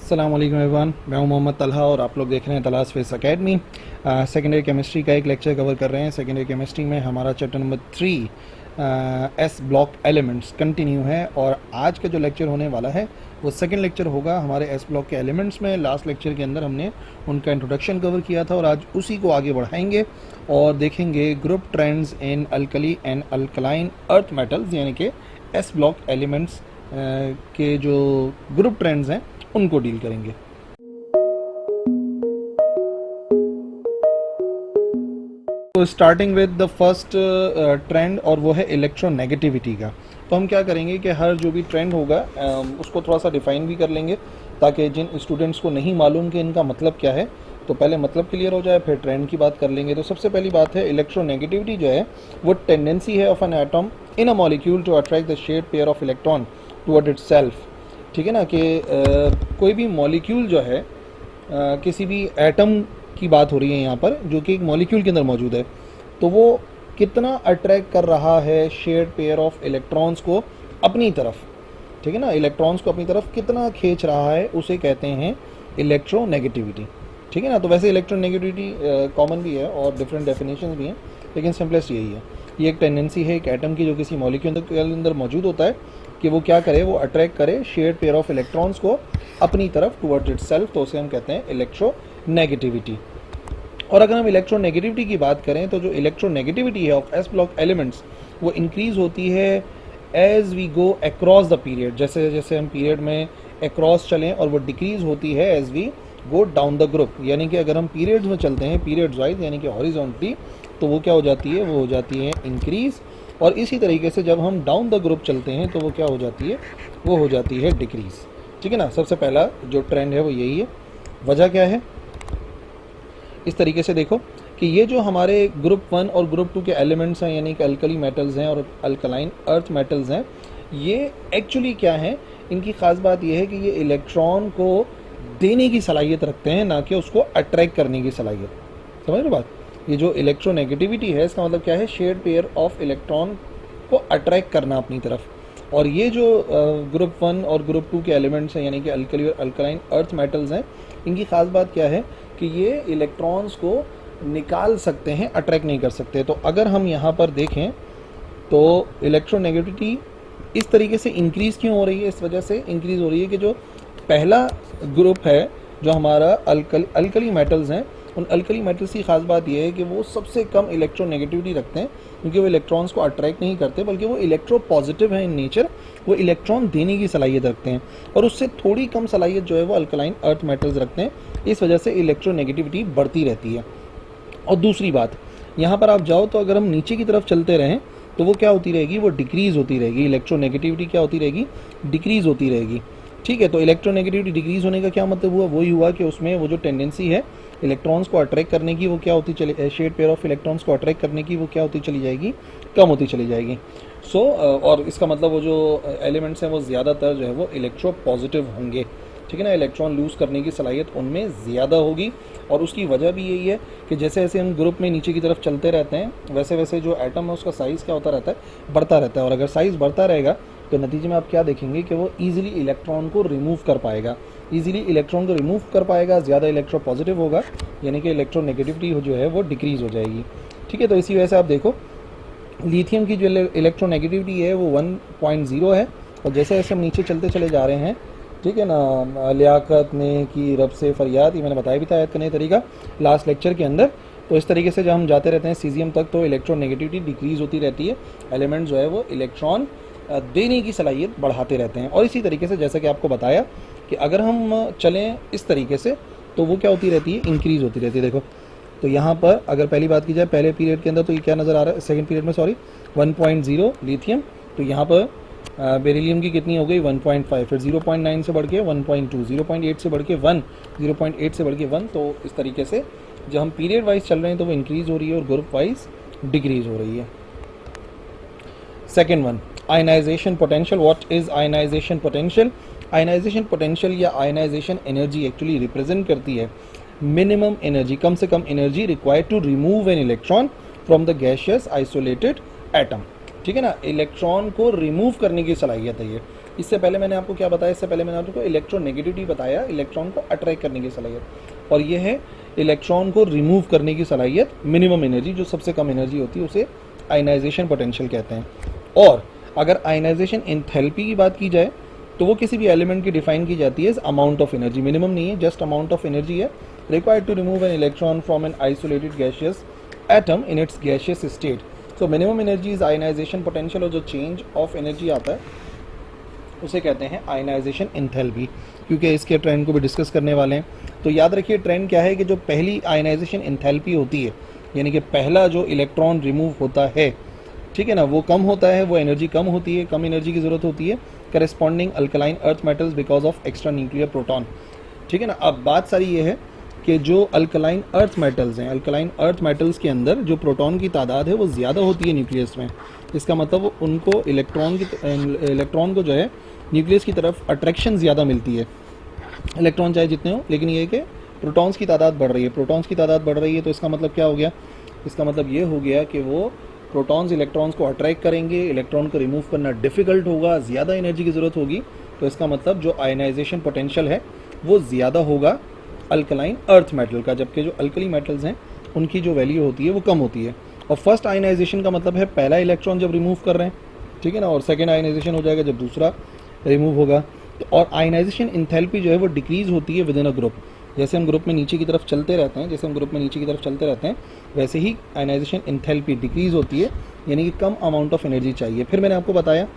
अस्सलाम वालेकुम एवरीवन, मैं हूं मोहम्मद तलहा और आप लोग देख रहे हैं तलाश फेस एकेडमी। सेकेंडरी केमिस्ट्री का एक लेक्चर कवर कर रहे हैं। सेकेंडरी केमिस्ट्री में हमारा chapter number 3 S block elements continue है और आज का जो लेक्चर होने वाला है वो सेकंड लेक्चर होगा हमारे एस ब्लॉक के एलिमेंट्स में। लास्ट लेक्चर के अंदर हमने उनका इंट्रोडक्शन कवर किया था और आज उसी को आगे बढ़ाएंगे और देखेंगे group trends in alkali and alkaline earth metals, यानी कि एस ब्लॉक एलिमेंट्स के जो ग्रुप ट्रेंड्स हैं उनको डील करेंगे। तो starting with the first trend और वो है इलेक्ट्रोनेगेटिविटी का। तो हम क्या करेंगे कि हर जो भी ट्रेंड होगा उसको थोड़ा सा डिफाइन भी कर लेंगे ताकि जिन स्टूडेंट्स को नहीं मालूम कि इनका मतलब क्या है तो पहले मतलब क्लियर हो जाए, फिर ट्रेंड की बात कर लेंगे। तो सबसे पहली बात है इलेक्ट्रोनेगेटिविटी जो है वो टेंडेंसी है of an atom in a molecule to attract the shared pair of electron toward itself. ठीक है ना, कि कोई भी मॉलिक्यूल जो है किसी भी एटम की बात हो रही है यहाँ पर जो कि एक मॉलिक्यूल के अंदर मौजूद है, तो वो कितना अट्रैक्ट कर रहा है शेयर्ड पेयर ऑफ इलेक्ट्रॉन्स को अपनी तरफ। ठीक है ना, इलेक्ट्रॉन्स को अपनी तरफ कितना खींच रहा है उसे कहते हैं इलेक्ट्रोनेगेटिविटी। ठीक है ना, तो वैसे इलेक्ट्रोनेगेटिविटी कॉमन भी है और डिफरेंट डेफिनेशन भी हैं, लेकिन सिंपलेस्ट यही है। ये एक टेंडेंसी है एक एटम की जो किसी मॉलिक्यूल के अंदर मौजूद होता है कि वो क्या करे, वो अट्रैक्ट करे शेयर्ड पेयर ऑफ इलेक्ट्रॉन्स को अपनी तरफ टुवर्ड्स इटसेल्फ, तो उसे हम कहते हैं इलेक्ट्रोनेगेटिविटी। और अगर हम इलेक्ट्रोनेगेटिविटी की बात करें तो जो इलेक्ट्रोनेगेटिविटी है ऑफ एस ब्लॉक एलिमेंट्स वो इंक्रीज होती है as we go across the period. जैसे जैसे हम पीरियड में अक्रॉस चलें, और वो डिक्रीज होती है as we go down the group. यानी कि अगर हम पीरियड्स में चलते हैं पीरियड्स वाइज यानी कि हॉरिजॉन्टली, तो वो क्या हो जाती है, वो हो जाती है इंक्रीज। और इसी तरीके से जब हम डाउन द ग्रुप चलते हैं तो वो क्या हो जाती है, वो हो जाती है डिक्रीज। ठीक है ना, सबसे पहला जो ट्रेंड है वो यही है। वजह क्या है, इस तरीके से देखो कि ये जो हमारे ग्रुप 1 और ग्रुप 2 के एलिमेंट्स हैं यानी कि अल्कली मेटल्स हैं और अल्कलाइन अर्थ मेटल्स हैं, ये एक्चुअली क्या है, इनकी ख़ास बात ये है कि ये इलेक्ट्रॉन को देने की सलाहियत रखते हैं, ना कि उसको अट्रैक्ट करने की सलाहियत। समझ रहे बात, ये जो इलेक्ट्रोनेगेटिविटी है इसका मतलब क्या है, शेयर्ड पेयर ऑफ इलेक्ट्रॉन को अट्रैक्ट करना अपनी तरफ। और ये जो ग्रुप 1 और ग्रुप 2 के एलिमेंट्स हैं यानी कि अल्कली और अल्कलाइन अर्थ मेटल्स हैं, इनकी ख़ास बात क्या है कि ये इलेक्ट्रॉन्स को निकाल सकते हैं, अट्रैक्ट नहीं कर सकते। तो अगर हम यहाँ पर देखें तो इलेक्ट्रोनेगेटिविटी इस तरीके से इंक्रीज़ क्यों हो रही है, इस वजह से इंक्रीज़ हो रही है कि जो पहला ग्रुप है जो हमारा अल्कली मेटल्स हैं, उन अल्कली मेटल्स की ख़ास बात यह है कि वो सबसे कम इलेक्ट्रोनेगेटिविटी रखते हैं क्योंकि वो इलेक्ट्रॉन्स को अट्रैक्ट नहीं करते, बल्कि वो इलेक्ट्रो पॉजिटिव है इन नेचर। वो इलेक्ट्रॉन देने की सलाहियत रखते हैं और उससे थोड़ी कम सलाहियत जो है वो अल्कलाइन अर्थ मेटल्स रखते हैं। इस वजह से इलेक्ट्रोनेगेटिविटी बढ़ती रहती है। और दूसरी बात, यहाँ पर आप जाओ तो अगर हम नीचे की तरफ चलते रहें तो वो क्या होती रहेगी, वो डिक्रीज़ होती रहेगी। इलेक्ट्रोनेगेटिविटी क्या होती रहेगी, डिक्रीज़ होती रहेगी। ठीक है, तो इलेक्ट्रोनेगेटिविटी डिक्रीज़ होने का क्या मतलब हुआ, वही हुआ कि उसमें वो जो टेंडेंसी है इलेक्ट्रॉन्स को अट्रैक्ट करने की वो क्या होती चली, शेयर्ड पेयर ऑफ इलेक्ट्रॉन्स को अट्रैक्ट करने की वो क्या होती चली जाएगी, कम होती चली जाएगी। और इसका मतलब वो जो एलिमेंट्स हैं वो ज़्यादातर जो है वो इलेक्ट्रो पॉजिटिव होंगे। ठीक है ना, इलेक्ट्रॉन लूज़ करने की सलाहियत उनमें ज़्यादा होगी। और उसकी वजह भी यही है कि जैसे जैसे हम ग्रुप में नीचे की तरफ चलते रहते हैं वैसे वैसे जो एटम है उसका साइज़ क्या होता रहता है, बढ़ता रहता है। और अगर साइज़ बढ़ता रहेगा तो नतीजे में आप क्या देखेंगे कि वो ईजिली इलेक्ट्रॉन को रिमूव कर पाएगा, ईजिली इलेक्ट्रॉन को रिमूव कर पाएगा, ज़्यादा इलेक्ट्रो पॉजिटिव होगा, यानी कि इलेक्ट्रोनेगेटिविटी जो है वो डिक्रीज़ हो जाएगी। ठीक है, तो इसी वजह से आप देखो लिथियम की जो इलेक्ट्रोनेगेटिविटी है वो 1.0 है। और जैसे जैसे हम नीचे चलते चले जा रहे हैं, ठीक है ना, लियाकत ने की रब से फरियाद, ये मैंने बताया भी था ऐड करने का तरीका लास्ट लेक्चर के अंदर। तो इस तरीके से जब हम जाते रहते हैं सीजियम तक तो इलेक्ट्रोनेगेटिविटी डिक्रीज़ होती रहती है, एलिमेंट जो है वो इलेक्ट्रॉन देने की सलाहियत बढ़ाते रहते हैं। और इसी तरीके से जैसा कि आपको बताया कि अगर हम चलें इस तरीके से तो वो क्या होती रहती है, इंक्रीज़ होती रहती है। देखो तो यहाँ पर अगर पहली बात की जाए पहले पीरियड के अंदर तो ये क्या नज़र आ रहा है, सेकंड पीरियड में सॉरी 1.0 लिथियम, तो यहाँ पर बेरिलियम की कितनी हो गई 1.5, फिर 0.9 से बढ़ के 1.2, 0.8 से बढ़ के 1, 0.8 से बढ़ के 1। तो इस तरीके से जब हम पीरियड वाइज चल रहे हैं तो वो इंक्रीज़ हो रही है और ग्रुप वाइज डिक्रीज़ हो रही है। Second one, ionisation potential. What is ionisation potential? Ionisation potential या आयनाइजेशन एनर्जी एक्चुअली रिप्रेजेंट करती है मिनिमम एनर्जी, कम से कम energy required to remove an electron from the gaseous isolated atom. ठीक है ना, इलेक्ट्रॉन को रिमूव करने की सलाहियत है ये। इससे पहले मैंने आपको क्या बताया, इससे पहले मैंने आपको इलेक्ट्रोनेगेटिविटी बताया, इलेक्ट्रॉन को अट्रैक्ट करने की सलाहियत, और ये है इलेक्ट्रॉन को रिमूव करने की सलाहियत, मिनिमम एनर्जी, जो सबसे कम एनर्जी होती है उसे आयनाइजेशन पोटेंशियल कहते हैं। और अगर आयनाइजेशन एंथैल्पी की बात की जाए तो वो किसी भी एलिमेंट की डिफाइन की जाती है अमाउंट ऑफ एनर्जी, मिनिमम नहीं है, जस्ट अमाउंट ऑफ एनर्जी है required to remove an electron from an isolated gaseous atom in its gaseous state. So minimum energy is ionization potential, और जो चेंज ऑफ एनर्जी आता है उसे कहते हैं आयनाइजेशन एंथैल्पी, क्योंकि इसके ट्रेंड को भी डिस्कस करने वाले हैं। तो याद रखिए ट्रेंड क्या है कि जो पहली आयनाइजेशन एंथैल्पी होती है, यानी कि पहला जो इलेक्ट्रॉन रिमूव होता है, ठीक है ना, वो कम होता है, वो एनर्जी कम होती है, कम एनर्जी की ज़रूरत होती है corresponding alkaline earth metals because of extra nuclear proton. ठीक है ना। अब बात सारी ये है कि जो अल्कलाइन अर्थ मेटल्स हैं, अल्कलाइन अर्थ मेटल्स के अंदर जो प्रोटॉन की तादाद है वो ज़्यादा होती है न्यूक्लियस में। इसका मतलब उनको इलेक्ट्रॉन को जो है न्यूक्लियस की तरफ अट्रैक्शन ज़्यादा मिलती है, इलेक्ट्रॉन चाहे जितने हो, लेकिन ये है कि प्रोटॉन्स की तादाद बढ़ रही है, प्रोटॉन्स की तादाद बढ़ रही है। तो इसका मतलब क्या हो गया, इसका मतलब ये हो गया कि वो प्रोटॉन्स इलेक्ट्रॉन्स को अट्रैक्ट करेंगे, इलेक्ट्रॉन को रिमूव करना डिफ़िकल्ट होगा, ज़्यादा एनर्जी की ज़रूरत होगी। तो इसका मतलब जो आयनाइजेशन पोटेंशियल है वो ज़्यादा होगा अल्कलाइन अर्थ मेटल का, जबकि जो अल्कली मेटल्स हैं उनकी जो वैल्यू होती है वो कम होती है। और फर्स्ट आयनाइजेशन का मतलब है पहला इलेक्ट्रॉन जब रिमूव कर रहे हैं, ठीक है ना, और सेकेंड आयनाइजेशन हो जाएगा जब दूसरा रिमूव होगा। और आयनाइजेशन एंथैल्पी जो है वो डिक्रीज़ होती है विद इन अ ग्रुप। जैसे हम ग्रुप में नीचे की तरफ चलते रहते हैं, जैसे हम ग्रुप में नीचे की तरफ चलते रहते हैं, वैसे ही आयनाइजेशन एंथैल्पी डिक्रीज़ होती है, यानी कि कम अमाउंट ऑफ एनर्जी चाहिए। फिर मैंने आपको बताया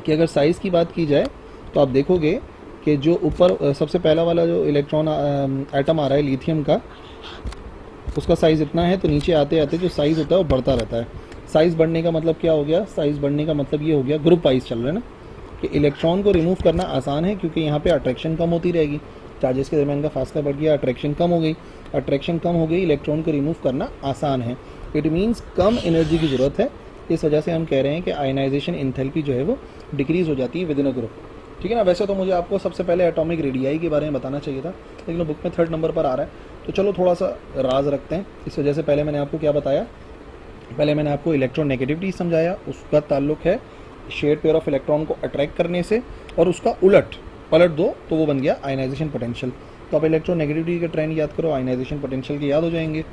कि अगर साइज़ की बात की जाए तो आप देखोगे कि जो ऊपर सबसे पहला वाला जो इलेक्ट्रॉन एटम आ रहा है लिथियम का, उसका साइज़ इतना है, तो नीचे आते आते जो साइज़ होता है वो बढ़ता रहता है। साइज़ बढ़ने का मतलब क्या हो गया, साइज़ बढ़ने का मतलब ये हो गया, ग्रुप वाइज चल रहा है ना, कि इलेक्ट्रॉन को रिमूव करना आसान है क्योंकि यहाँ पे अट्रैक्शन कम होती रहेगी, चार्जेस के दरमियान का फासला बढ़ गया, अट्रैक्शन कम हो गई, अट्रैक्शन कम हो गई, इलेक्ट्रॉन को रिमूव करना आसान है। इट मीन्स कम एनर्जी की ज़रूरत है। इस वजह से हम कह रहे हैं कि आयनाइजेशन एंथैल्पी जो है वो डिक्रीज़ हो जाती है विद इन अ ग्रुप। ठीक है ना। वैसे तो मुझे आपको सबसे पहले एटॉमिक रेडियाई के बारे में बताना चाहिए था, लेकिन बुक में 3rd नंबर पर आ रहा है, तो चलो थोड़ा सा राज रखते हैं। इस वजह से पहले मैंने आपको क्या बताया, पहले मैंने आपको इलेक्ट्रोनेगेटिविटी समझाया, उसका ताल्लुक है शेयर्ड पेयर ऑफ इलेक्ट्रॉन को अट्रैक्ट करने से, और उसका पलट दो तो वो बन गया आयनाइजेशन पोटेंशियल। तो आप इलेक्ट्रोनेगेटिविटी के ट्रेंड याद करो, आयनाइजेशन पोटेंशियल के याद हो जाएंगे।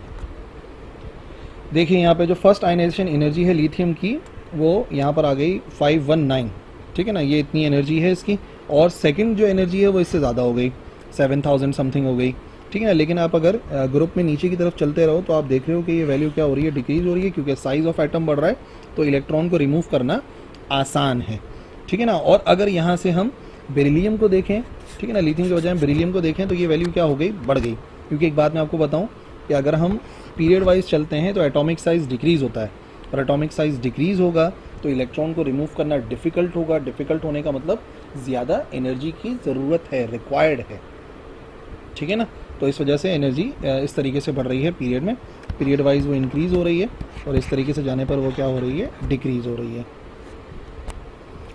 देखिए यहाँ पे जो फर्स्ट आयनाइजेशन एनर्जी है लिथियम की, वो यहाँ पर आ गई 519, ठीक है ना, ये इतनी एनर्जी है इसकी। और सेकंड जो एनर्जी है वो इससे ज़्यादा हो गई, 7000 समथिंग हो गई, ठीक है ना। लेकिन आप अगर ग्रुप में नीचे की तरफ चलते रहो तो आप देख रहे हो कि ये वैल्यू क्या हो रही है, डिक्रीज़ हो रही है, क्योंकि साइज़ ऑफ एटम बढ़ रहा है, तो इलेक्ट्रॉन को रिमूव करना आसान है, ठीक है ना। और अगर यहाँ से हम बेरिलियम को देखें, ठीक है ना, लिथियम के बजाय हम बेरिलियम को देखें, तो ये वैल्यू क्या हो गई, बढ़ गई। क्योंकि एक बात मैं आपको बताऊं कि अगर हम पीरियड वाइज चलते हैं तो एटॉमिक साइज़ डिक्रीज़ होता है, और एटॉमिक साइज़ डिक्रीज़ होगा तो इलेक्ट्रॉन को रिमूव करना डिफ़िकल्ट होगा। डिफ़िकल्ट होने का मतलब ज़्यादा एनर्जी की ज़रूरत है, रिक्वायर्ड है, ठीक है ना। तो इस वजह से एनर्जी इस तरीके से बढ़ रही है पीरियड में, पीरियड वाइज वो इंक्रीज़ हो रही है, और इस तरीके से जाने पर वो क्या हो रही है, डिक्रीज़ हो रही है।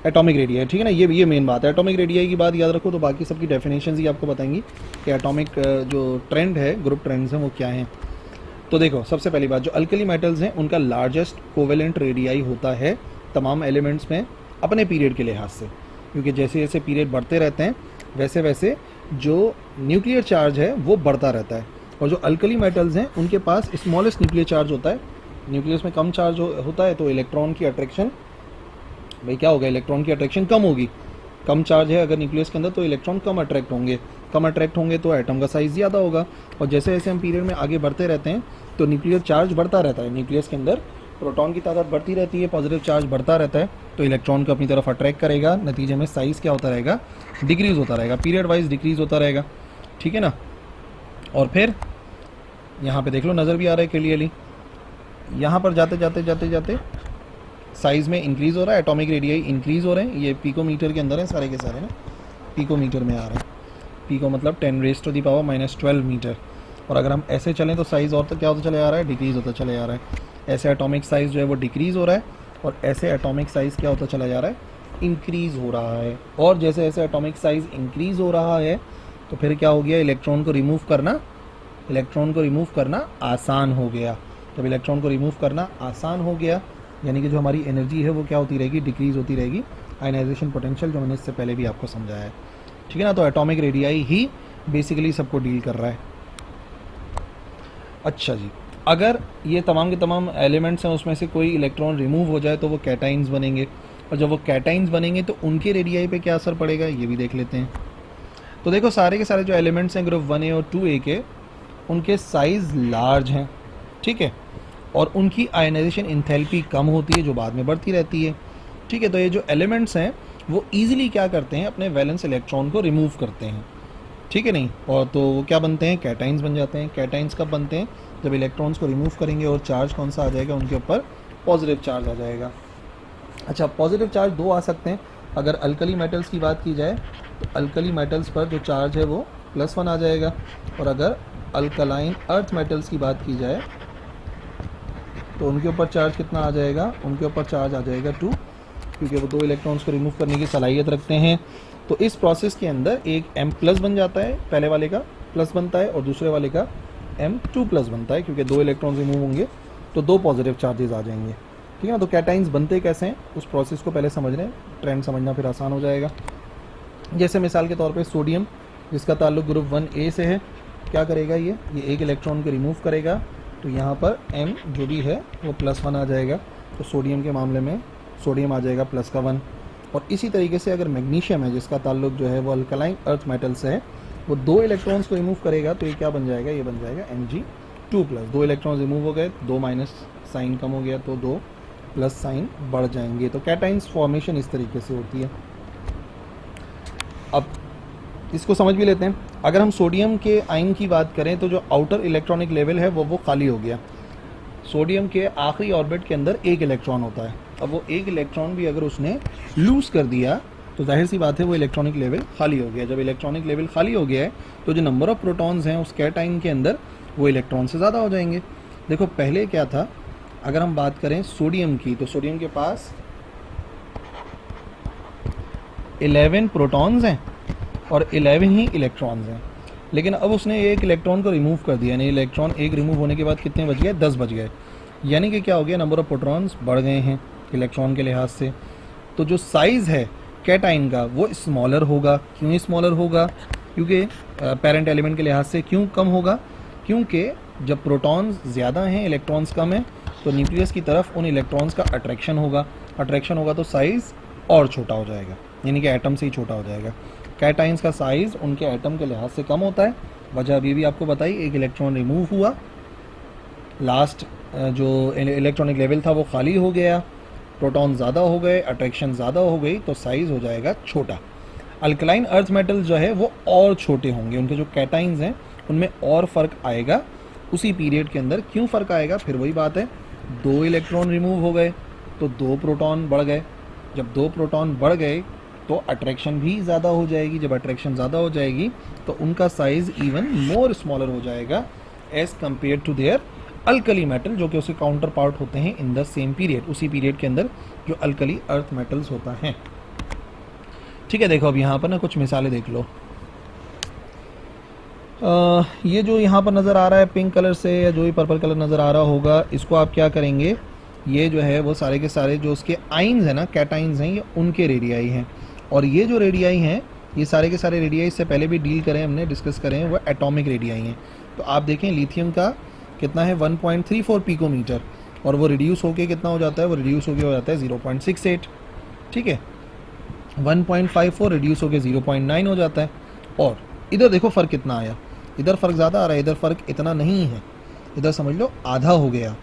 एटॉमिक रेडियाई, ठीक है ना, ये मेन बात है। एटॉमिक रेडियाई की बात याद रखो तो बाकी सबकी डेफिनेशन ही आपको बताएंगी कि एटॉमिक जो ट्रेंड है, ग्रुप ट्रेंड्स हैं, वो क्या हैं। तो देखो सबसे पहली बात, जो अल्कली मेटल्स हैं उनका लार्जेस्ट कोवेलेंट रेडियाई होता है तमाम एलिमेंट्स में अपने पीरियड के लिहाज से, क्योंकि जैसे जैसे पीरियड बढ़ते रहते हैं वैसे वैसे जो न्यूक्लियर चार्ज है वो बढ़ता रहता है। और जो अल्कली मेटल्स हैं उनके पास स्मॉलेस्ट न्यूक्लियर चार्ज होता है, न्यूक्लियस में कम चार्ज होता है, तो इलेक्ट्रॉन की अट्रैक्शन, भाई क्या होगा, इलेक्ट्रॉन की अट्रैक्शन कम होगी। कम चार्ज है अगर न्यूक्लियस के अंदर तो इलेक्ट्रॉन कम अट्रैक्ट होंगे, कम अट्रैक्ट होंगे तो एटम का साइज़ ज़्यादा होगा। और जैसे जैसे हम पीरियड में आगे बढ़ते रहते हैं तो न्यूक्लियर चार्ज बढ़ता रहता है, न्यूक्लियस के अंदर प्रोटॉन की तादाद बढ़ती रहती है, पॉजिटिव चार्ज बढ़ता रहता है, तो इलेक्ट्रॉन को अपनी तरफ अट्रैक्ट करेगा, नतीजे में साइज़ क्या होता रहेगा, डिक्रीज़ होता रहेगा, पीरियड वाइज डिक्रीज़ होता रहेगा, ठीक है ना। और फिर यहाँ पे देख लो, नज़र भी आ रहा है क्लियरली, यहाँ पर जाते जाते जाते जाते साइज़ में इंक्रीज़ हो रहा है, एटॉमिक रेडियाई इंक्रीज़ हो रहे हैं। ये पिकोमीटर के अंदर है सारे के सारे ना, पिकोमीटर में आ रहे हैं, पिको मतलब 10⁻⁻12 मीटर। और अगर हम ऐसे चलें तो साइज़ और तो क्या होता चले आ रहा है, डिक्रीज़ होता चले आ रहा है। ऐसे एटॉमिक साइज़ जो है वो डिक्रीज़ हो रहा है, और ऐसे एटॉमिक साइज़ क्या होता चला जा रहा है, इंक्रीज़ हो रहा है। और जैसे जैसे एटॉमिक साइज़ इंक्रीज़ हो रहा है तो फिर क्या हो गया, इलेक्ट्रॉन को रिमूव करना आसान हो गया। जब इलेक्ट्रॉन को रिमूव करना आसान हो गया, यानी कि जो हमारी एनर्जी है वो क्या होती रहेगी, डिक्रीज़ होती रहेगी आयनाइजेशन पोटेंशियल, जो मैंने इससे पहले भी आपको समझाया है, ठीक है ना। तो एटॉमिक रेडियाई ही बेसिकली सबको डील कर रहा है। अच्छा जी, अगर ये तमाम के तमाम एलिमेंट्स हैं उसमें से कोई इलेक्ट्रॉन रिमूव हो जाए तो वो कैटाइन्स बनेंगे, और जब वो कैटाइन्स बनेंगे तो उनके रेडियाई पे क्या असर पड़ेगा ये भी देख लेते हैं। तो देखो सारे के सारे जो एलिमेंट्स हैं ग्रुप 1A और 2A के, उनके साइज़ लार्ज हैं, ठीक है, और उनकी आयनाइजेशन इंथैल्पी कम होती है जो बाद में बढ़ती रहती है, ठीक है। तो ये जो एलिमेंट्स हैं वो ईजिली क्या करते हैं, अपने वैलेंस इलेक्ट्रॉन को रिमूव करते हैं, ठीक है नहीं, और तो वो क्या बनते हैं, कैटाइन्स बन जाते हैं। कैटाइन्स कब बनते हैं, जब इलेक्ट्रॉन्स को रिमूव करेंगे और चार्ज कौन सा आ जाएगा, उनके ऊपर पॉजिटिव चार्ज आ जाएगा। अच्छा, पॉजिटिव चार्ज दो आ सकते हैं। अगर अल्कली मेटल्स की बात की जाए तो अल्कली मेटल्स पर जो चार्ज है वो +1 आ जाएगा, और अगर अल्कलाइन अर्थ मेटल्स की बात की जाए तो उनके ऊपर चार्ज कितना आ जाएगा, उनके ऊपर चार्ज आ जाएगा 2, क्योंकि वो 2 इलेक्ट्रॉन्स को रिमूव करने की सलाहियत रखते हैं। तो इस प्रोसेस के अंदर एक M+ बन जाता है, पहले वाले का प्लस बनता है और दूसरे वाले का M2+ बनता है, क्योंकि 2 इलेक्ट्रॉन्स रिमूव होंगे तो 2 पॉजिटिव चार्जेस आ जाएंगे, ठीक है ना। तो कैटाइन्स बनते कैसे हैं उस प्रोसेस को पहले समझ लें, ट्रेंड समझना फिर आसान हो जाएगा। जैसे मिसाल के तौर पे सोडियम, जिसका ताल्लुक ग्रुप 1A से है, क्या करेगा, ये एक इलेक्ट्रॉन को रिमूव करेगा, तो यहाँ पर M जो भी है वो +1 आ जाएगा। तो सोडियम के मामले में सोडियम आ जाएगा +1। और इसी तरीके से अगर मैग्नीशियम है, जिसका ताल्लुक जो है वो अल्कलाइन अर्थ मेटल से है, वो 2 इलेक्ट्रॉन्स को रिमूव करेगा, तो ये क्या बन जाएगा, ये बन जाएगा Mg2+। 2 इलेक्ट्रॉन्स रिमूव हो गए, 2 माइनस साइन कम हो गया, तो 2 प्लस साइन बढ़ जाएंगे। तो कैटाइन्स फॉर्मेशन इस तरीके से होती है। अब इसको समझ भी लेते हैं। अगर हम सोडियम के आयन की बात करें तो जो आउटर इलेक्ट्रॉनिक लेवल है वो खाली हो गया। सोडियम के आखिरी ऑर्बिट के अंदर 1 इलेक्ट्रॉन होता है। अब वो 1 इलेक्ट्रॉन भी अगर उसने लूज़ कर दिया तो जाहिर सी बात है वो इलेक्ट्रॉनिक लेवल खाली हो गया। जब इलेक्ट्रॉनिक लेवल खाली हो गया है तो जो नंबर ऑफ़ प्रोटॉन्स हैं उस कैटाइन के अंदर वो इलेक्ट्रॉन से ज़्यादा हो जाएंगे। देखो पहले क्या था, अगर हम बात करें सोडियम की, तो सोडियम के पास 11 प्रोटॉन्स हैं और 11 ही इलेक्ट्रॉन्स हैं, लेकिन अब उसने एक इलेक्ट्रॉन को रिमूव कर दिया, यानी इलेक्ट्रॉन एक रिमूव होने के बाद कितने बच गए, 10 बच गए। यानी कि क्या हो गया, नंबर ऑफ़ प्रोटॉन्स बढ़ गए हैं इलेक्ट्रॉन के लिहाज से। तो जो साइज़ है कैटाइन का वो स्मॉलर होगा। क्यों स्मॉलर होगा, क्योंकि पेरेंट एलिमेंट के लिहाज से क्यों कम होगा, क्योंकि जब प्रोटॉन्स ज़्यादा हैं इलेक्ट्रॉन्स कम हैं तो न्यूक्लियस की तरफ उन इलेक्ट्रॉन्स का अट्रैक्शन होगा। अट्रैक्शन होगा तो साइज़ और छोटा हो जाएगा, यानी कि एटम से ही छोटा हो जाएगा। कैटाइन्स का साइज़ उनके एटम के लिहाज से कम होता है। वजह अभी भी आपको बताई, एक इलेक्ट्रॉन रिमूव हुआ, लास्ट जो इलेक्ट्रॉनिक लेवल था वो खाली हो गया, प्रोटॉन ज़्यादा हो गए, अट्रैक्शन ज़्यादा हो गई, तो साइज़ हो जाएगा छोटा। अल्कलाइन अर्थ मेटल जो है वो और छोटे होंगे, उनके जो कैटाइन्स हैं उनमें और फ़र्क आएगा उसी पीरियड के अंदर। क्यों फ़र्क आएगा, फिर वही बात है, 2 इलेक्ट्रॉन रिमूव हो गए तो 2 प्रोटॉन बढ़ गए। जब 2 प्रोटॉन बढ़ गए तो अट्रैक्शन भी ज़्यादा हो जाएगी। जब अट्रैक्शन ज़्यादा हो जाएगी तो उनका साइज़ इवन मोर स्मॉलर हो जाएगा as compare to their alkali metal, जो कि उसके काउंटर पार्ट होते हैं इन द सेम पीरियड, उसी पीरियड के अंदर जो अल्कली अर्थ मेटल्स होता है। ठीक है, देखो अब यहाँ पर ना कुछ मिसालें देख लो। ये जो यहाँ पर नज़र आ रहा है पिंक कलर से, या जो भी पर्पल कलर नज़र आ रहा होगा, इसको आप क्या करेंगे, ये जो है वो सारे के सारे जो उसके आइन्स हैं ना, कैटाइन्स हैं, ये उनके रेडियाई हैं। और ये जो रेडियाई हैं, ये सारे के सारे रेडियाई से पहले भी डील करें हमने, डिस्कस करें, वो एटॉमिक रेडियाई हैं। तो आप देखें लिथियम का कितना है 1.34 पिकोमीटर, और वो रिड्यूस होके कितना हो जाता है, वो रिड्यूस होके हो जाता है 0.68। ठीक है, 1.54 रिड्यूस होके 0.9 हो जाता है। और इधर देखो फ़र्क कितना आया, इधर फ़र्क ज़्यादा आ रहा है, इधर फ़र्क इतना नहीं है, इधर समझ लो आधा हो गया है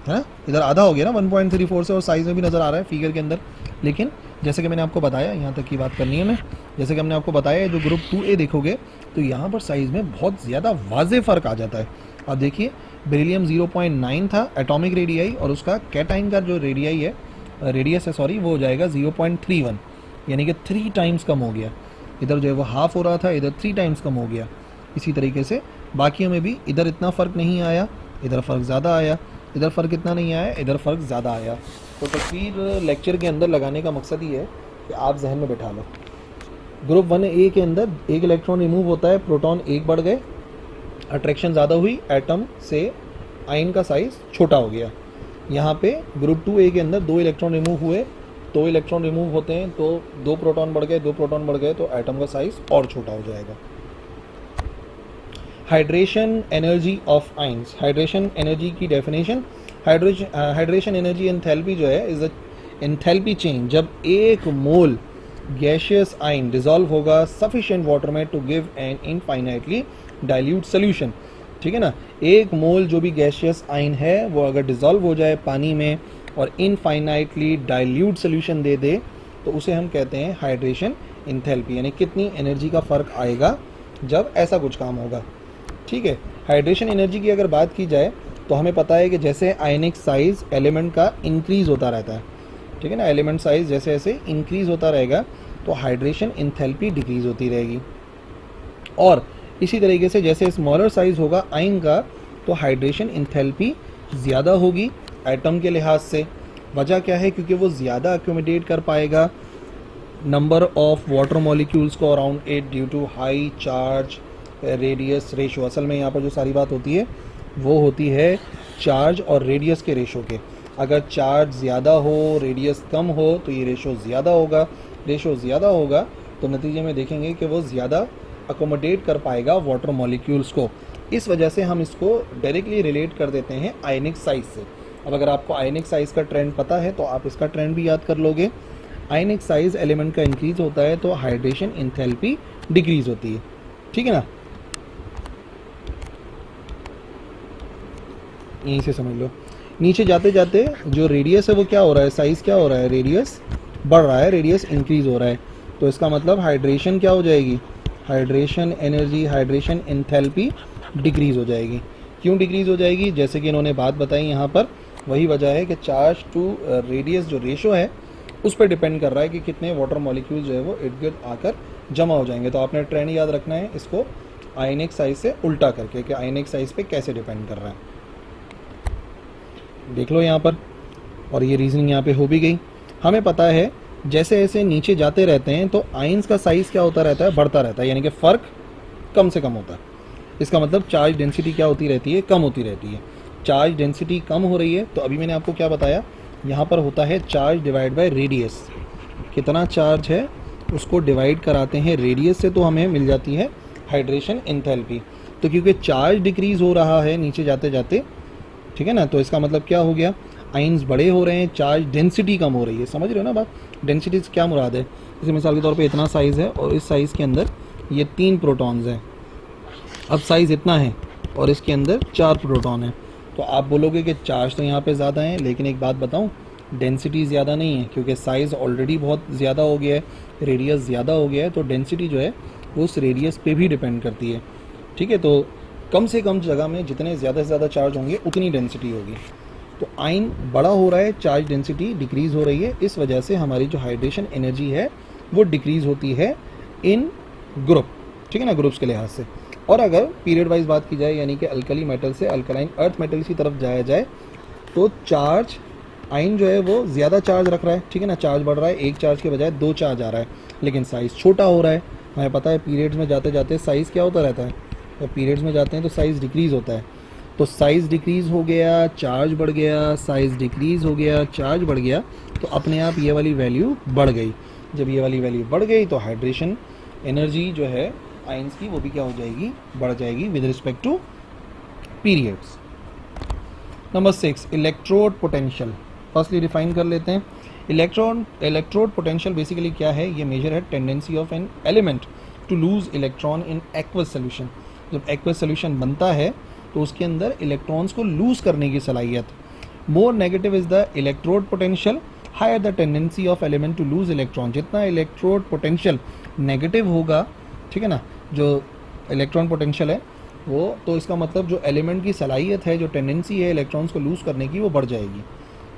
ना, इधर आधा हो गया ना 1.34 से, और साइज़ में भी नज़र आ रहा है फिगर के अंदर। लेकिन जैसे कि मैंने आपको बताया, यहाँ तक की बात करनी है मैं, जैसे कि हमने आपको बताया जो ग्रुप 2A देखोगे तो यहाँ पर साइज़ में बहुत ज़्यादा वाज़े फ़र्क आ जाता है। अब देखिए बेरिलियम 0.9 था एटॉमिक रेडियाई, और उसका कैटाइन का जो रेडियाई है, रेडियस है सॉरी, वो हो जाएगा 0.31, यानी कि 3 टाइम्स कम हो गया। इधर जो है वो हाफ हो रहा था, इधर 3 टाइम्स कम हो गया। इसी तरीके से बाकियों में भी इधर इतना फ़र्क नहीं आया, इधर फ़र्क ज़्यादा आया, इधर फ़र्क इतना नहीं आया, इधर फ़र्क ज़्यादा आया। तो तस्वीर लेक्चर के अंदर लगाने का मकसद ही है कि आप जहन में बैठा लो। ग्रुप 1A के अंदर 1 इलेक्ट्रॉन रिमूव होता है, प्रोटॉन 1 बढ़ गए, अट्रैक्शन ज़्यादा हुई, एटम से आयन का साइज़ छोटा हो गया। यहाँ पे ग्रुप 2A के अंदर 2 इलेक्ट्रॉन रिमूव हुए, तो इलेक्ट्रॉन रिमूव होते हैं तो 2 प्रोटॉन बढ़ गए, 2 प्रोटॉन बढ़ गए तो एटम का साइज और छोटा हो जाएगा। Hydration energy of ions, hydration energy की डेफिनेशन, हाइड्रेशन एनर्जी एंथैल्पी जो है इज द एंथैल्पी चेंज जब 1 मोल गैशियस आइन डिजॉल्व होगा सफिशिएंट वाटर में to give an infinitely dilute solution. ठीक है ना, 1 मोल जो भी गैशियस आइन है वो अगर डिजॉल्व हो जाए पानी में और इनफाइनाइटली डाइल्यूट सोल्यूशन दे दे तो उसे हम कहते हैं हाइड्रेशन एंथैल्पी, यानी कितनी एनर्जी का फ़र्क आएगा जब ऐसा कुछ काम होगा। ठीक है, हाइड्रेशन एनर्जी की अगर बात की जाए तो हमें पता है कि जैसे आयनिक साइज एलिमेंट का इंक्रीज़ होता रहता है, ठीक है ना, एलिमेंट साइज जैसे जैसे इंक्रीज़ होता रहेगा तो हाइड्रेशन एंथैल्पी डिक्रीज़ होती रहेगी। और इसी तरीके से जैसे स्मॉलर साइज होगा आयन का तो हाइड्रेशन एंथैल्पी ज़्यादा होगी एटम के लिहाज से। वजह क्या है? क्योंकि वो ज़्यादा अकोमोडेट कर पाएगा नंबर ऑफ वाटर मॉलिक्यूल्स को around it due to high charge radius ratio. असल में यहाँ पर जो सारी बात होती है वो होती है चार्ज और रेडियस के रेशो के। अगर चार्ज ज़्यादा हो रेडियस कम हो तो ये रेशो ज़्यादा होगा, रेशो ज़्यादा होगा तो नतीजे में देखेंगे कि वो ज़्यादा अकोमोडेट कर पाएगा वाटर मॉलिक्यूल्स को। इस वजह से हम इसको डायरेक्टली रिलेट कर देते हैं आयनिक साइज से। अब अगर आपको आयनिक साइज का ट्रेंड पता है तो आप इसका ट्रेंड भी याद कर लोगे। आयनिक साइज एलिमेंट का इंक्रीज होता है तो हाइड्रेशन एंथैल्पी डिक्रीज होती है। ठीक है ना, यहीं से समझ लो। नीचे जाते जाते जो रेडियस है वो क्या हो रहा है, साइज क्या हो रहा है, रेडियस बढ़ रहा है, रेडियस इंक्रीज हो रहा है। तो इसका मतलब हाइड्रेशन क्या हो जाएगी, hydration energy, hydration enthalpy decrease हो जाएगी। क्यों डिक्रीज हो जाएगी? जैसे कि इन्होंने बात बताई यहाँ पर, वही वजह है कि चार्ज टू रेडियस जो रेशो है उस पर डिपेंड कर रहा है कि कितने वाटर मॉलिक्यूल जो है वो इर्द गिर्द आकर जमा हो जाएंगे। तो आपने ट्रेंड याद रखना है इसको आयनिक साइज से उल्टा करके कि आयनिक साइज पे कैसे डिपेंड कर रहा है। देख लो यहाँ पर, और ये रीजनिंग यहाँ पे हो भी गई। हमें पता है जैसे जैसे नीचे जाते रहते हैं तो आयंस का साइज़ क्या होता रहता है, बढ़ता रहता है, यानी कि फ़र्क कम से कम होता है। इसका मतलब चार्ज डेंसिटी क्या होती रहती है, कम होती रहती है। चार्ज डेंसिटी कम हो रही है तो अभी मैंने आपको क्या बताया, यहाँ पर होता है चार्ज डिवाइड बाय रेडियस। कितना चार्ज है उसको डिवाइड कराते हैं रेडियस से तो हमें मिल जाती है हाइड्रेशन एंथैल्पी। तो क्योंकि चार्ज डिक्रीज़ हो रहा है नीचे जाते जाते, ठीक है ना, तो इसका मतलब क्या हो गया, आइंस बड़े हो रहे हैं, चार्ज डेंसिटी कम हो रही है। समझ रहे हो ना बात? डेंसिटी से क्या मुराद है? जैसे मिसाल के तौर पे इतना साइज़ है और इस साइज़ के अंदर ये 3 प्रोटॉन्स हैं। अब साइज़ इतना है और इसके अंदर 4 प्रोटॉन है, तो आप बोलोगे कि चार्ज तो यहाँ पे ज़्यादा है, लेकिन एक बात बताऊँ, डेंसिटी ज़्यादा नहीं है, क्योंकि साइज़ ऑलरेडी बहुत ज़्यादा हो गया है, रेडियस ज़्यादा हो गया है, तो डेंसिटी जो है वो उस रेडियस पे भी डिपेंड करती है। ठीक है, तो कम से कम जगह में जितने ज़्यादा से ज़्यादा चार्ज होंगे उतनी डेंसिटी होगी। तो आयन बड़ा हो रहा है, चार्ज डेंसिटी डिक्रीज़ हो रही है, इस वजह से हमारी जो हाइड्रेशन एनर्जी है वो डिक्रीज़ होती है इन ग्रुप, ठीक है ना, ग्रुप्स के लिहाज से। और अगर पीरियड वाइज बात की जाए, यानी कि अल्कली मेटल से अल्कलाइन अर्थ मेटल की तरफ जाया जाए, तो चार्ज आयन जो है वो ज़्यादा चार्ज रख रहा है, ठीक है ना, चार्ज बढ़ रहा है, एक चार्ज के बजाय 2 चार्ज आ रहा है, लेकिन साइज़ छोटा हो रहा है। हमें पता है पीरियड्स में जाते जाते साइज़ क्या होता रहता है, जब पीरियड्स में जाते हैं तो साइज़ डिक्रीज़ होता है। तो साइज़ डिक्रीज़ हो गया, चार्ज बढ़ गया, साइज़ डिक्रीज़ हो गया, चार्ज बढ़ गया, तो अपने आप ये वाली वैल्यू बढ़ गई। जब ये वाली वैल्यू बढ़ गई तो हाइड्रेशन एनर्जी जो है आयंस की वो भी क्या हो जाएगी, बढ़ जाएगी with respect to periods. Number 6, electrode potential. Firstly define कर लेते हैं। इलेक्ट्रोड पोटेंशियल बेसिकली क्या है, ये मेजर है tendency of an element to lose electron in aqueous solution. जब एक्वस सोल्यूशन बनता है तो उसके अंदर इलेक्ट्रॉन्स को लूज करने की सलाहियत। More negative is the electrode potential, higher the tendency of element to lose electron. जितना इलेक्ट्रोड पोटेंशियल नेगेटिव होगा, ठीक है ना, जो इलेक्ट्रॉन पोटेंशियल है वो, तो इसका मतलब जो एलिमेंट की सलाहियत है, जो टेंडेंसी है इलेक्ट्रॉन्स को लूज करने की, वो बढ़ जाएगी।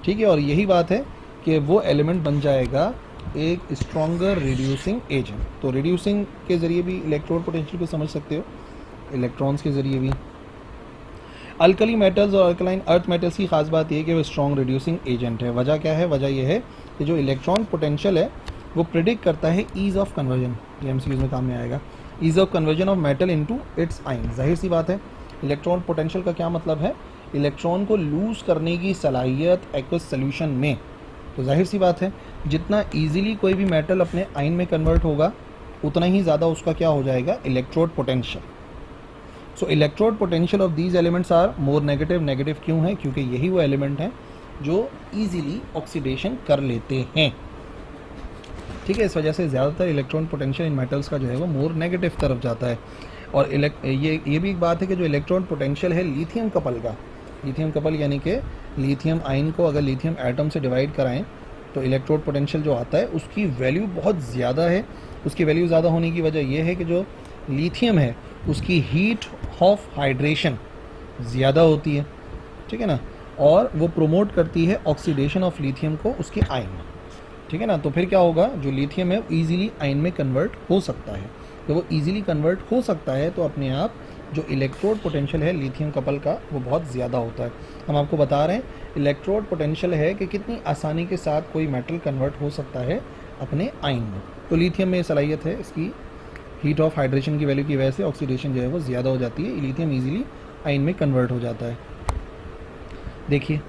ठीक है, और यही बात है कि वो एलिमेंट बन जाएगा एक स्ट्रॉन्गर रिड्यूसिंग एजेंट। तो रिड्यूसिंग के ज़रिए भी इलेक्ट्रोड पोटेंशियल को समझ सकते हो, इलेक्ट्रॉन्स के ज़रिए भी। अल्कली मेटल्स और अल्कलाइन अर्थ मेटल्स की खास बात यह है कि वो स्ट्रॉन्ग रिड्यूसिंग एजेंट है। वजह क्या है? वजह यह है कि जो इलेक्ट्रॉन पोटेंशियल है वो प्रिडिक्ट करता है ईज़ ऑफ कन्वर्जन। ये एमसीक्यूज़ में काम में आएगा, ease of conversion of metal into its ion. जाहिर सी बात है, इलेक्ट्रॉन पोटेंशियल का क्या मतलब है, इलेक्ट्रॉन को लूज़ करने की सलाहियत एक्वस सोल्यूशन में। तो जाहिर सी बात है जितना ईजिली कोई भी मेटल अपने आयन में कन्वर्ट होगा उतना ही ज़्यादा उसका क्या हो जाएगा, electrode potential. So electrode potential of these elements are more negative. Negative क्यों है? क्योंकि यही वो एलिमेंट हैं जो ईजिली ऑक्सीडेशन कर लेते हैं, ठीक है। इस वजह से ज़्यादातर इलेक्ट्रॉन पोटेंशियल इन मेटल्स का जो है वो मोर नेगेटिव तरफ जाता है। और ये भी एक बात है कि जो इलेक्ट्रॉन पोटेंशियल है लिथियम कपल का, लिथियम कपल यानी कि लिथियम आयन को अगर लिथियम एटम से डिवाइड कराएं तो इलेक्ट्रोड पोटेंशियल जो आता है उसकी वैल्यू बहुत ज़्यादा है। उसकी वैल्यू ज़्यादा होने की वजह यह है कि जो लिथियम है उसकी हीट ऑफ हाइड्रेशन ज़्यादा होती है, ठीक है ना, और वो प्रोमोट करती है ऑक्सीडेशन ऑफ लिथियम को उसके आयन में, ठीक है ना। तो फिर क्या होगा, जो लिथियम है वो ईजिली आयन में कन्वर्ट हो सकता है। तो वो ईजिली कन्वर्ट हो सकता है तो अपने आप जो इलेक्ट्रोड पोटेंशियल है लिथियम कपल का वो बहुत ज़्यादा होता है। हम आपको बता रहे हैं इलेक्ट्रोड पोटेंशियल है कि कितनी आसानी के साथ कोई मेटल कन्वर्ट हो सकता है अपने आयन में। तो लिथियम में सलाहियत है, इसकी हीट ऑफ हाइड्रेशन की वैल्यू की वजह से ऑक्सीडेशन जो है वो ज़्यादा हो जाती है, लिथियम ईजिली आयन में कन्वर्ट हो जाता है। देखिए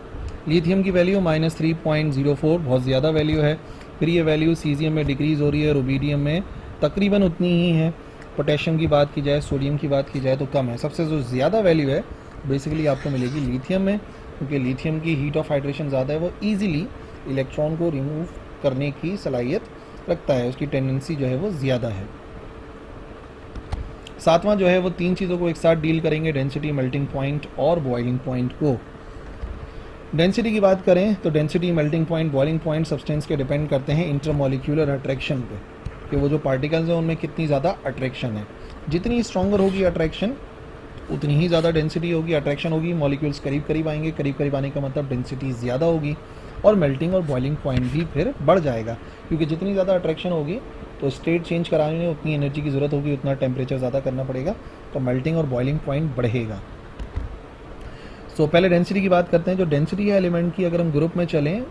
लिथियम की वैल्यू -3.04 बहुत ज़्यादा वैल्यू है। फिर ये वैल्यू सीजियम में डिक्रीज़ हो रही है, रुबीडियम में तकरीबन उतनी ही है। पोटेशियम की बात की जाए, सोडियम की बात की जाए तो कम है। सबसे जो ज़्यादा वैल्यू है बेसिकली आपको मिलेगी लिथियम में, क्योंकि लिथियम की हीट ऑफ हाइड्रेशन ज़्यादा है, वो ईजिली इलेक्ट्रॉन को रिमूव करने की सलाहियत रखता है, उसकी टेंडेंसी जो है वो ज़्यादा है। सातवां जो है वो तीन चीज़ों को एक साथ डील करेंगे, डेंसिटी, मेल्टिंग पॉइंट और बॉइलिंग पॉइंट को। डेंसिटी की बात करें तो density, melting point, boiling point substance के डिपेंड करते हैं इंटरमॉलिक्यूलर अट्रैक्शन पे, कि वो जो पार्टिकल्स हैं उनमें कितनी ज़्यादा अट्रैक्शन है। जितनी स्ट्रॉन्गर होगी अट्रैक्शन उतनी ही ज़्यादा डेंसिटी होगी, अट्रैक्शन होगी, मॉलिक्यूल्स करीब करीब आएंगे, करीब करीब आने का मतलब डेंसिटी ज़्यादा होगी, और मेल्टिंग और बॉइलिंग पॉइंट भी फिर बढ़ जाएगा, क्योंकि जितनी ज़्यादा अट्रैक्शन होगी तो स्टेट चेंज कराने में उतनी एनर्जी की ज़रूरत होगी, उतना टेम्परेचर ज़्यादा करना पड़ेगा, तो मेल्टिंग और बॉइलिंग पॉइंट बढ़ेगा। सो पहले डेंसिटी की बात करते हैं। जो डेंसिटी है एलिमेंट की, अगर हम ग्रुप में चलें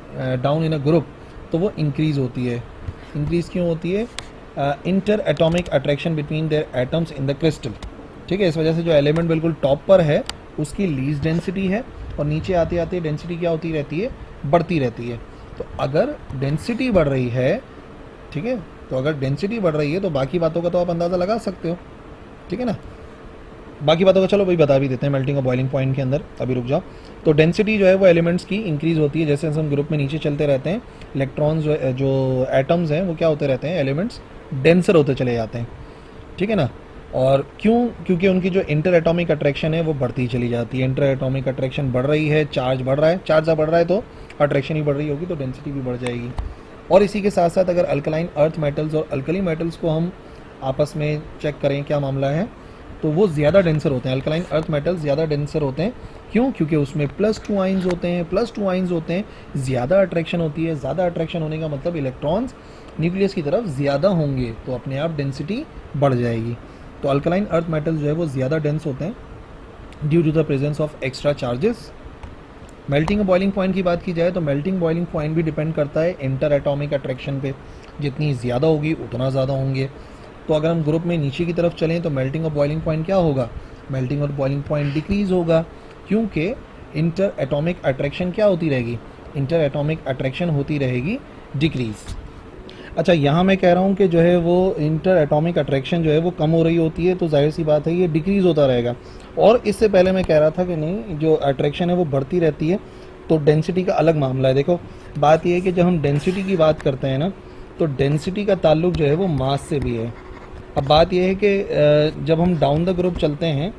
डाउन इन अ ग्रुप तो वो इंक्रीज़ होती है। इंक्रीज़ क्यों होती है? Inter atomic attraction between their atoms in the crystal, ठीक है। इस वजह से जो एलिमेंट बिल्कुल टॉप पर है उसकी लीस्ट डेंसिटी है, और नीचे आते आते डेंसिटी क्या होती रहती है, बढ़ती रहती है। तो अगर डेंसिटी बढ़ रही है, ठीक है, तो अगर डेंसिटी बढ़ रही है तो बाकी बातों का तो आप अंदाज़ा लगा सकते हो, ठीक है ना। बाकी बातों का चलो भाई बता भी देते हैं मेल्टिंग और बॉइलिंग पॉइंट के अंदर, अभी रुक जाओ। तो डेंसिटी जो है वो एलिमेंट्स की इंक्रीज़ होती है जैसे हम ग्रुप में नीचे चलते रहते हैं, इलेक्ट्रॉन्स जो एटम्स हैं वो क्या होते रहते हैं, एलिमेंट्स डेंसर होते चले जाते हैं, ठीक है ना। और क्यों? क्योंकि उनकी जो इंटर एटॉमिक अट्रैक्शन है वो बढ़ती चली जाती है। इंटर एटॉमिक अट्रैक्शन बढ़ रही है, चार्ज बढ़ रहा है, चार्ज बढ़ रहा है तो अट्रैक्शन ही बढ़ रही होगी, तो डेंसिटी भी बढ़ जाएगी। और इसी के साथ साथ अगर अल्कलाइन अर्थ मेटल्स और अल्कली मेटल्स को हम आपस में चेक करें क्या मामला है, तो वो ज़्यादा डेंसर होते हैं। अल्कलाइन अर्थ मेटल्स ज़्यादा डेंसर होते हैं। क्यों? क्योंकि उसमें +2 आइंस होते हैं, +2 आइंस होते हैं, ज़्यादा अट्रैक्शन होती है। ज़्यादा अट्रैक्शन होने का मतलब इलेक्ट्रॉन्स न्यूक्लियस की तरफ ज़्यादा होंगे, तो अपने आप डेंसिटी बढ़ जाएगी। तो अल्कलाइन अर्थ मेटल्स जो है वो ज़्यादा डेंस होते हैं due to the presence of extra charges. Melting और बॉइलिंग पॉइंट की बात की जाए तो मेल्टिंग बॉइलिंग पॉइंट भी डिपेंड करता है इंटर एटॉमिक अट्रैक्शन पे, जितनी ज़्यादा होगी उतना ज़्यादा होंगे। तो अगर हम ग्रुप में नीचे की तरफ चलें तो मेल्टिंग और बॉइलिंग पॉइंट क्या होगा, मेल्टिंग और बॉइलिंग पॉइंट डिक्रीज़ होगा, क्योंकि इंटर एटॉमिक अट्रैक्शन क्या होती रहेगी, इंटर एटॉमिक अट्रैक्शन होती रहेगी डिक्रीज़। अच्छा, यहाँ मैं कह रहा हूँ कि जो है वो इंटर एटॉमिक अट्रैक्शन जो है वो कम हो रही होती है, तो जाहिर सी बात है ये डिक्रीज़ होता रहेगा। और इससे पहले मैं कह रहा था कि नहीं, जो अट्रैक्शन है वो बढ़ती रहती है, तो डेंसिटी का अलग मामला है। देखो बात ये है कि जब हम डेंसिटी की बात करते हैं ना, तो डेंसिटी का ताल्लुक जो है वो मास से भी है। अब बात यह है कि जब हम डाउन द ग्रुप चलते हैं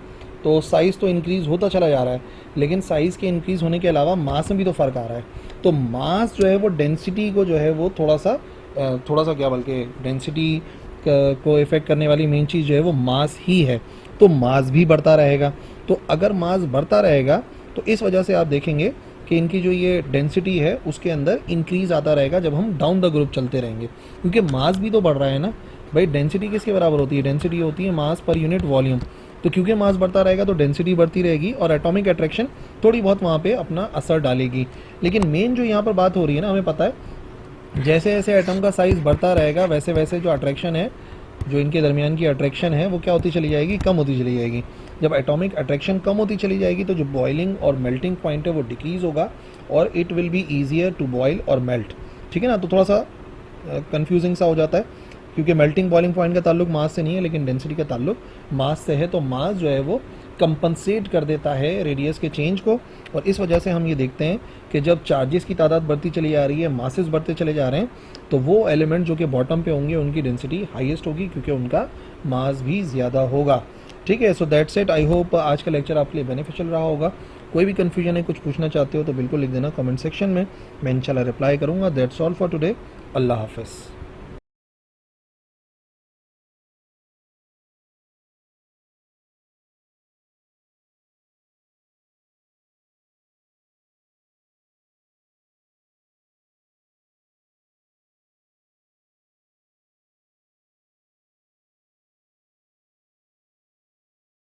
तो साइज़ तो इंक्रीज़ होता चला जा रहा है, लेकिन साइज़ के इंक्रीज़ होने के अलावा मास में भी तो फ़र्क आ रहा है। तो मास जो है वो डेंसिटी को जो है वो थोड़ा सा क्या, बल्कि डेंसिटी को इफ़ेक्ट करने वाली मेन चीज़ जो है वो मास ही है। तो मास भी बढ़ता रहेगा। तो अगर मास बढ़ता रहेगा तो इस वजह से आप देखेंगे कि इनकी जो ये डेंसिटी है उसके अंदर इंक्रीज़ आता रहेगा जब हम डाउन द ग्रुप चलते रहेंगे, क्योंकि मास भी तो बढ़ रहा है ना भाई। डेंसिटी किसके बराबर होती है, डेंसिटी होती है मास पर यूनिट वॉल्यूम। तो क्योंकि मास बढ़ता रहेगा तो डेंसिटी बढ़ती रहेगी और एटॉमिक अट्रैक्शन थोड़ी बहुत वहाँ पे अपना असर डालेगी। लेकिन मेन जो यहाँ पर बात हो रही है ना, हमें पता है जैसे जैसे एटम का साइज़ बढ़ता रहेगा वैसे वैसे जो अट्रैक्शन है, जो इनके दरमियान की अट्रैक्शन है वो क्या होती चली जाएगी, कम होती चली जाएगी। जब एटॉमिक अट्रैक्शन कम होती चली जाएगी तो जो बॉइलिंग और मेल्टिंग पॉइंट है वो डिक्रीज़ होगा और it will be easier to boil और मेल्ट। ठीक है ना। तो थोड़ा सा कंफ्यूजिंग सा हो जाता है, क्योंकि मेल्टिंग बॉइलिंग पॉइंट का ताल्लुक मास से नहीं है, लेकिन डेंसिटी का ताल्लुक मास से है। तो मास जो है वो कंपनसेट कर देता है रेडियस के चेंज को, और इस वजह से हम ये देखते हैं कि जब चार्जेस की तादाद बढ़ती चली जा रही है, मासेस बढ़ते चले जा रहे हैं, तो वो एलिमेंट जो कि बॉटम पे होंगे उनकी डेंसिटी हाईएस्ट होगी, क्योंकि उनका मास भी ज़्यादा होगा। ठीक है, so that's it. I hope आज का लेक्चर आपके लिए बेनिफिशियल रहा होगा। कोई भी कन्फ्यूजन है, कुछ पूछना चाहते हो तो बिल्कुल लिख देना कमेंट सेक्शन में, मैं इंशाल्लाह रिप्लाई करूँगा। That's all for today. Allah हाफ़िज़।